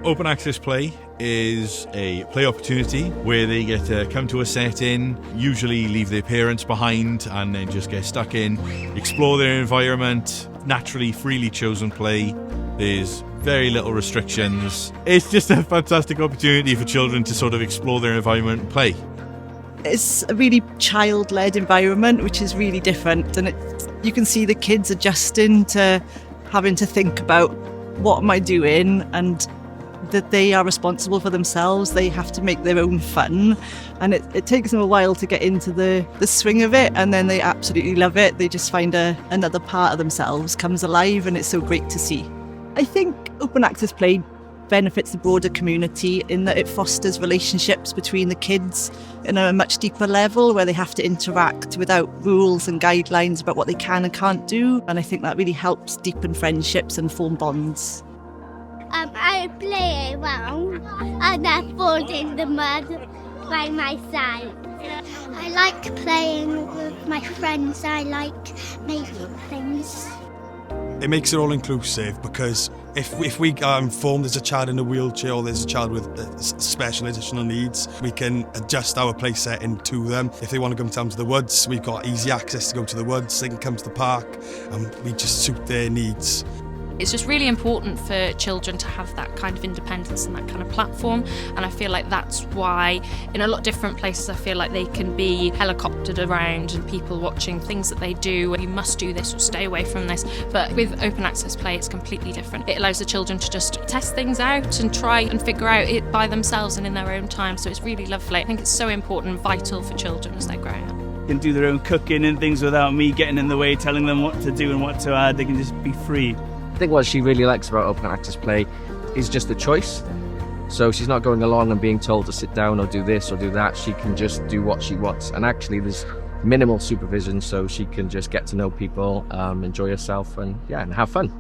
Open access play is a play opportunity where they get to come to a setting, usually leave their parents behind and then just get stuck in, explore their environment, naturally, freely chosen play. There's very little restrictions. It's just a fantastic opportunity for children to sort of explore their environment and play. It's a really child-led environment, which is really different, and you can see the kids adjusting to having to think about what am I doing, and that they are responsible for themselves. They have to make their own fun, and it takes them a while to get into the swing of it, and then they absolutely love it. They just find another part of themselves comes alive, and it's so great to see. I think open access play benefits the broader community in that it fosters relationships between the kids in a much deeper level, where they have to interact without rules and guidelines about what they can and can't do, and I think that really helps deepen friendships and form bonds. I play around and I fall in the mud by myself. I like playing with my friends. I like making things. It makes it all inclusive, because if we are informed there's a child in a wheelchair or there's a child with special additional needs, we can adjust our play setting to them. If they want to come down to the woods, we've got easy access to go to the woods. They can come to the park and we just suit their needs. It's just really important for children to have that kind of independence and that kind of platform, and I feel like that's why in a lot of different places I feel like they can be helicoptered around and people watching things that they do, you must do this or stay away from this. But with open access play it's completely different. It allows the children to just test things out and try and figure out it by themselves and in their own time, so it's really lovely. I think it's so important and vital for children as they grow up. Can do their own cooking and things without me getting in the way, telling them what to do and what to add. They can just be free. I think what she really likes about open access play is just the choice. So she's not going along and being told to sit down or do this or do that. She can just do what she wants. And actually there's minimal supervision, so she can just get to know people, enjoy herself and have fun.